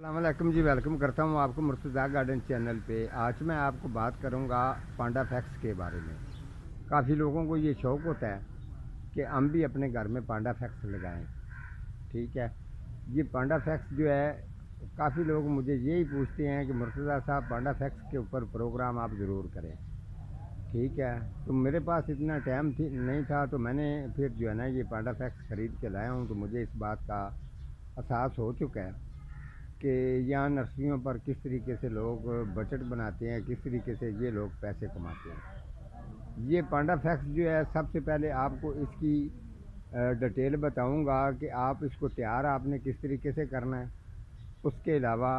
अस्सलाम वालेकुम जी। वेलकम करता हूँ आपको मुर्तज़ा गार्डन चैनल पे। आज मैं आपको बात करूँगा पांडा फैक्स के बारे में। काफ़ी लोगों को ये शौक़ होता है कि हम भी अपने घर में पांडा फैक्स लगाएं। ठीक है, ये पांडा फैक्स जो है, काफ़ी लोग मुझे यही पूछते हैं कि मुर्तज़ा साहब पांडा फैक्स के ऊपर प्रोग्राम आप ज़रूर करें। ठीक है, तो मेरे पास इतना टाइम नहीं था, तो मैंने फिर जो है ना ये पांडा फैक्स ख़रीद के लाया हूँ। तो मुझे इस बात का एहसास हो चुका है कि यहाँ नर्सरियों पर किस तरीके से लोग बजट बनाते हैं, किस तरीके से ये लोग पैसे कमाते हैं। ये पांडा फैक्स जो है, सबसे पहले आपको इसकी डिटेल बताऊंगा कि आप इसको तैयार आपने किस तरीके से करना है। उसके अलावा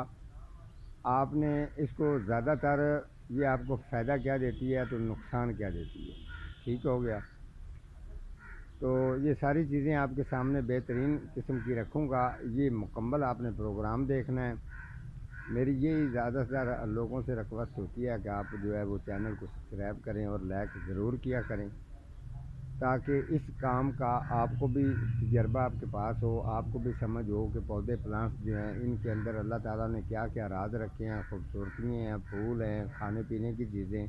आपने इसको ज़्यादातर ये आपको फ़ायदा क्या देती है तो नुकसान क्या देती है। ठीक हो गया, तो ये सारी चीज़ें आपके सामने बेहतरीन किस्म की रखूँगा। ये मुकम्मल आपने प्रोग्राम देखना है। मेरी यही ज़्यादा से ज़्यादा लोगों से रिक्वेस्ट होती है कि आप जो है वो चैनल को सब्सक्राइब करें और लाइक ज़रूर किया करें, ताकि इस काम का आपको भी तजर्बा आपके पास हो, आपको भी समझ हो कि पौधे प्लांट्स जो हैं इनके अंदर अल्लाह ताला ने क्या क्या राज रखे हैं, खूबसूरतियाँ हैं, फूल हैं, खाने पीने की चीज़ें,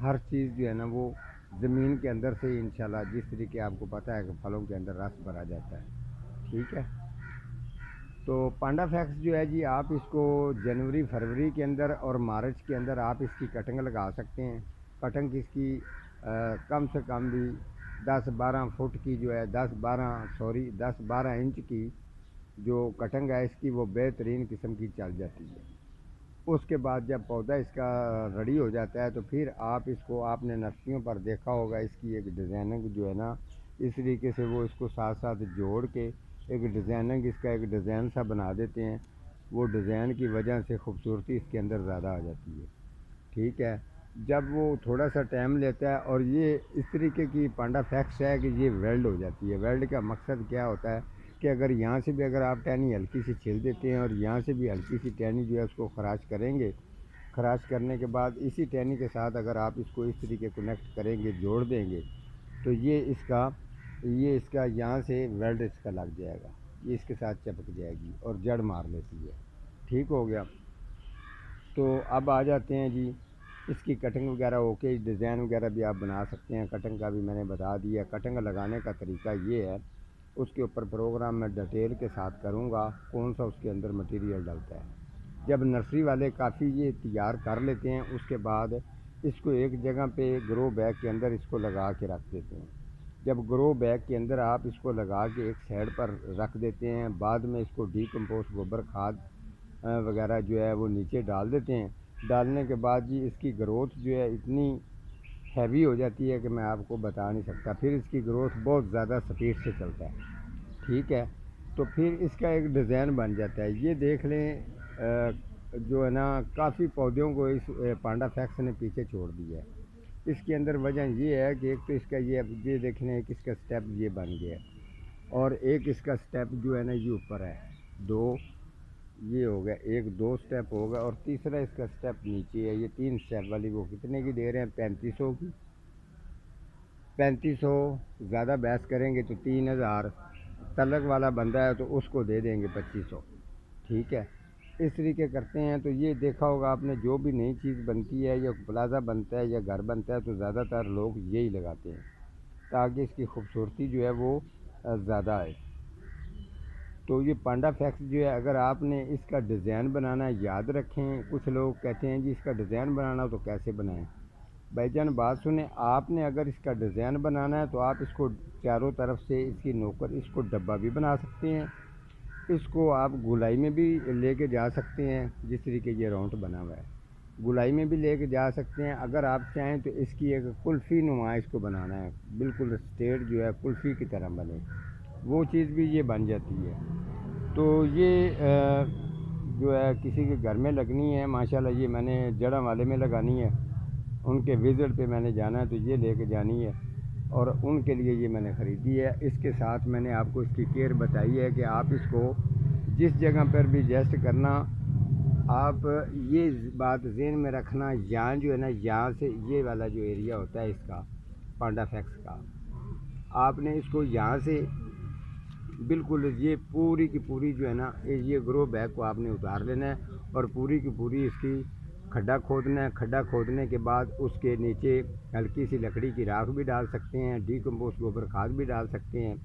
हर चीज़ जो है ना वो ज़मीन के अंदर से इंशाल्लाह, जिस तरीके आपको पता है कि फलों के अंदर रस भरा जाता है। ठीक है, तो पांडा फैक्स जो है जी, आप इसको जनवरी फरवरी के अंदर और मार्च के अंदर आप इसकी कटिंग लगा सकते हैं। कटिंग इसकी कम से कम भी 10-12 फुट की जो है, 10-12 इंच की जो कटिंग है इसकी, वो बेहतरीन किस्म की चल जाती है। उसके बाद जब पौधा इसका रेडी हो जाता है, तो फिर आप इसको, आपने नर्सरियों पर देखा होगा, इसकी एक डिज़ाइनिंग जो है ना, इस तरीके से वो इसको साथ साथ जोड़ के एक डिज़ाइनिंग, इसका एक डिज़ाइन सा बना देते हैं। वो डिज़ाइन की वजह से खूबसूरती इसके अंदर ज़्यादा आ जाती है। ठीक है, जब वो थोड़ा सा टाइम लेता है, और ये इस तरीके की पांडा फैक्स है कि ये वेल्ड हो जाती है। वेल्ड का मकसद क्या होता है कि अगर यहाँ से भी अगर आप टहनी हल्की सी छील देते हैं और यहाँ से भी हल्की सी टहनी जो है उसको खराश करेंगे, खराश करने के बाद इसी टहनी के साथ अगर आप इसको इस तरीके कनेक्ट करेंगे, जोड़ देंगे, तो ये इसका यहाँ से वेल्ड इसका लग जाएगा, ये इसके साथ चिपक जाएगी और जड़ मार लेती है। ठीक हो गया, तो अब आ जाते हैं जी, इसकी कटिंग वगैरह ओके, डिज़ाइन वगैरह भी आप बना सकते हैं। कटिंग का भी मैंने बता दिया। कटिंग लगाने का तरीका ये है, उसके ऊपर प्रोग्राम मैं डिटेल के साथ करूँगा, कौन सा उसके अंदर मटेरियल डलता है। जब नर्सरी वाले काफ़ी ये तैयार कर लेते हैं, उसके बाद इसको एक जगह पे ग्रो बैग के अंदर इसको लगा के रख देते हैं। जब ग्रो बैग के अंदर आप इसको लगा के एक साइड पर रख देते हैं, बाद में इसको डीकम्पोस्ट गोबर खाद वगैरह जो है वो नीचे डाल देते हैं। डालने के बाद जी इसकी ग्रोथ जो है इतनी हैवी हो जाती है कि मैं आपको बता नहीं सकता। फिर इसकी ग्रोथ बहुत ज़्यादा स्पीड से चलता है। ठीक है, तो फिर इसका एक डिज़ाइन बन जाता है। ये देख लें, जो है ना, काफ़ी पौधों को इस पांडा फैक्स ने पीछे छोड़ दिया है। इसके अंदर वजह ये है कि एक तो इसका ये देख लें कि इसका स्टेप ये बन गया है, और एक इसका स्टेप जो है ना ये ऊपर है, दो ये हो गया, एक दो स्टेप होगा, और तीसरा इसका स्टेप नीचे है। ये 3 स्टेप वाली वो कितने की दे रहे हैं? 3500 की। 3500 ज़्यादा बहस करेंगे तो 3000। तलक वाला बंदा है तो उसको दे देंगे 2500। ठीक है, इस तरीके करते हैं। तो ये देखा होगा आपने, जो भी नई चीज़ बनती है या प्लाज़ा बनता है या घर बनता है, तो ज़्यादातर लोग यही लगाते हैं ताकि इसकी खूबसूरती जो है वो ज़्यादा आए। तो ये पांडा फैक्स जो है, अगर आपने इसका डिज़ाइन बनाना है, याद रखें, कुछ लोग कहते हैं जी इसका डिज़ाइन बनाना हो तो कैसे बनाएं। भाईजान बात सुने, आपने अगर इसका डिज़ाइन बनाना है तो आप इसको चारों तरफ से इसकी नोकर, इसको डब्बा भी बना सकते हैं। इसको आप गुलाई में भी लेके जा सकते हैं, जिस तरीके ये राउंड बना हुआ है, गुलाई में भी लेके जा सकते हैं। अगर आप चाहें तो इसकी एक कुल्फ़ी नुमा इसको बनाना है, बिल्कुल स्ट्रेट जो है कुल्फ़ी की तरह बने, वो चीज़ भी ये बन जाती है। तो ये जो है किसी के घर में लगनी है, माशाल्लाह, ये मैंने जड़ा वाले में लगानी है, उनके विज़िट पे मैंने जाना है तो ये लेके जानी है, और उनके लिए ये मैंने ख़रीदी है। इसके साथ मैंने आपको इसकी केयर बताई है कि आप इसको जिस जगह पर भी एडजस्ट करना, आप ये बात ज़हन में रखना, यहाँ जो है ना, यहाँ से ये वाला जो एरिया होता है इसका पांडा फैक्स का, आपने इसको यहाँ से बिल्कुल ये पूरी की पूरी जो है ना, ये ग्रो बैग को आपने उतार लेना है और पूरी की पूरी इसकी खड्डा खोदना है। खड्डा खोदने के बाद उसके नीचे हल्की सी लकड़ी की राख भी डाल सकते हैं, डीकम्पोस्ट गोबर खाद भी डाल सकते हैं।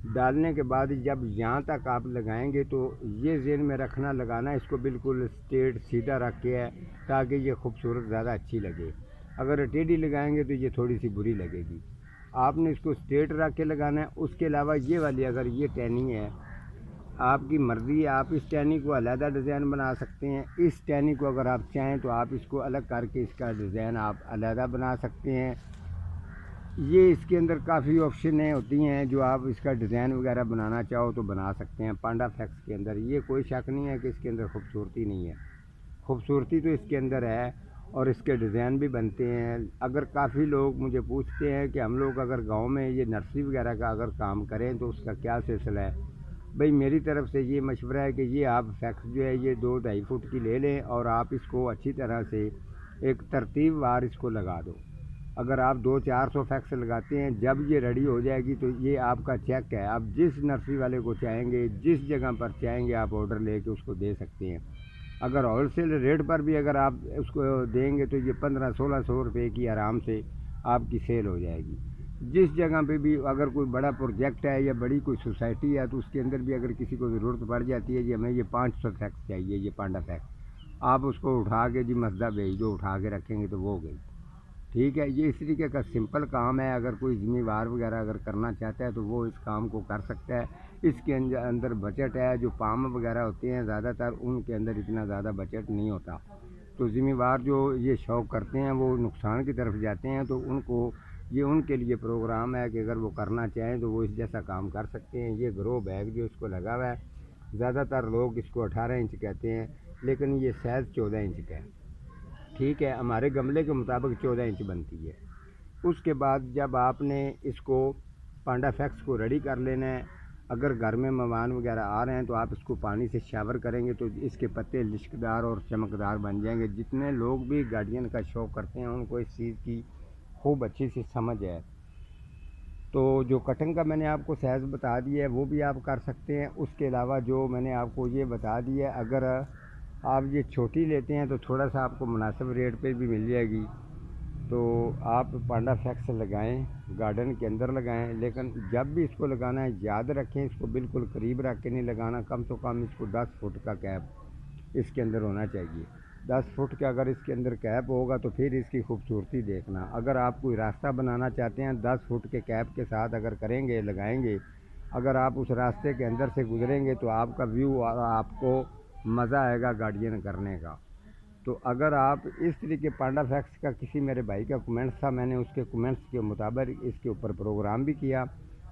डालने के बाद जब यहाँ तक आप लगाएंगे तो ये ज़हन में रखना, लगाना इसको बिल्कुल स्ट्रेट सीधा रख के है, ताकि ये खूबसूरत ज़्यादा अच्छी लगे। अगर टेढ़ी लगाएंगे तो ये थोड़ी सी बुरी लगेगी। आपने इसको स्ट्रेट रख के लगाना है। उसके अलावा ये वाली अगर ये टहनी है, आपकी मर्ज़ी है, आप इस टहनी को अलग डिज़ाइन बना सकते हैं। इस टहनी को अगर आप चाहें तो आप इसको अलग करके इसका डिज़ाइन आप अलग बना सकते हैं। ये इसके अंदर काफ़ी ऑप्शनें होती हैं, जो आप इसका डिज़ाइन वगैरह बनाना चाहो तो बना सकते हैं। पांडा फैक्स के अंदर ये कोई शक नहीं है कि इसके अंदर खूबसूरती नहीं है, खूबसूरती तो इसके अंदर है और इसके डिज़ाइन भी बनते हैं। अगर काफ़ी लोग मुझे पूछते हैं कि हम लोग अगर गांव में ये नर्सरी वगैरह का अगर काम करें तो उसका क्या सिलसिला है, भाई मेरी तरफ से ये मशवरा है कि ये आप फैक्स जो है ये 2-2.5 फुट की ले लें और आप इसको अच्छी तरह से एक तरतीब वार इसको लगा दो। अगर आप 200-400 फैक्स लगाते हैं, जब ये रेडी हो जाएगी तो ये आपका चेक है। आप जिस नर्सरी वाले को चाहेंगे, जिस जगह पर चाहेंगे, आप ऑर्डर लेके उसको दे सकते हैं। अगर होलसेल रेट पर भी अगर आप उसको देंगे तो ये 1500-1600 रुपये की आराम से आपकी सेल हो जाएगी। जिस जगह पे भी अगर कोई बड़ा प्रोजेक्ट है या बड़ी कोई सोसाइटी है तो उसके अंदर भी अगर किसी को ज़रूरत पड़ जाती है कि हमें ये 500 फैक्स चाहिए, ये पांडा फैक्स, आप उसको उठा के जी मस्दा भेज दो, उठा के रखेंगे तो वो हो गई। ठीक है, ये इस तरीके का सिंपल काम है। अगर कोई ज़िम्मेवार वगैरह अगर करना चाहता है तो वो इस काम को कर सकता है। इसके अंदर बजट है, जो पाम वगैरह होते हैं ज़्यादातर उनके अंदर इतना ज़्यादा बजट नहीं होता। तो ज़िम्मेवार जो ये शौक़ करते हैं वो नुकसान की तरफ जाते हैं, तो उनको ये उनके लिए प्रोग्राम है कि अगर वो करना चाहें तो वो इस जैसा काम कर सकते हैं। ये ग्रो बैग जो इसको लगा हुआ है, ज़्यादातर लोग इसको 18 इंच कहते हैं, लेकिन ये साइज़ 14 इंच का है। ठीक है, हमारे गमले के मुताबिक 14 इंच बनती है। उसके बाद जब आपने इसको पांडा फैक्स को रेडी कर लेना है, अगर घर में मेहमान वगैरह आ रहे हैं तो आप इसको पानी से शावर करेंगे तो इसके पत्ते लिशकदार और चमकदार बन जाएंगे। जितने लोग भी गार्डन का शौक़ करते हैं उनको इस चीज़ की खूब अच्छी सी समझ है। तो जो कटिंग का मैंने आपको साइज़ बता दिया है वो भी आप कर सकते हैं। उसके अलावा जो मैंने आपको ये बता दिया है, अगर आप ये छोटी लेते हैं तो थोड़ा सा आपको मुनासिब रेट पे भी मिल जाएगी। तो आप पांडा फैक्स लगाएं, गार्डन के अंदर लगाएं, लेकिन जब भी इसको लगाना है याद रखें इसको बिल्कुल करीब रख के नहीं लगाना। कम से कम इसको 10 फुट का कैप इसके अंदर होना चाहिए। 10 फुट का अगर इसके अंदर कैप होगा तो फिर इसकी खूबसूरती देखना। अगर आप कोई रास्ता बनाना चाहते हैं 10 फुट के कैप के साथ अगर करेंगे, लगाएंगे, अगर आप उस रास्ते के अंदर से गुजरेंगे तो आपका व्यू और आपको मज़ा आएगा गार्डन करने का। तो अगर आप इस तरीके पांडा फैक्स का किसी मेरे भाई का कमेंट्स था, मैंने उसके कमेंट्स के मुताबिक इसके ऊपर प्रोग्राम भी किया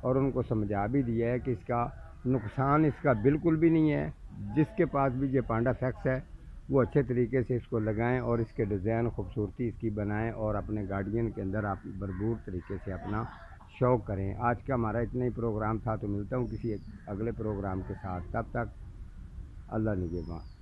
और उनको समझा भी दिया है कि इसका नुकसान इसका बिल्कुल भी नहीं है। जिसके पास भी ये पांडा फैक्स है वो अच्छे तरीके से इसको लगाएं और इसके डिज़ाइन खूबसूरती इसकी बनाएं और अपने गार्डन के अंदर आप भरपूर तरीके से अपना शौक़ करें। आज का हमारा इतना ही प्रोग्राम था, तो मिलता हूँ किसी अगले प्रोग्राम के साथ। तब तक अल्लाह निगहबान।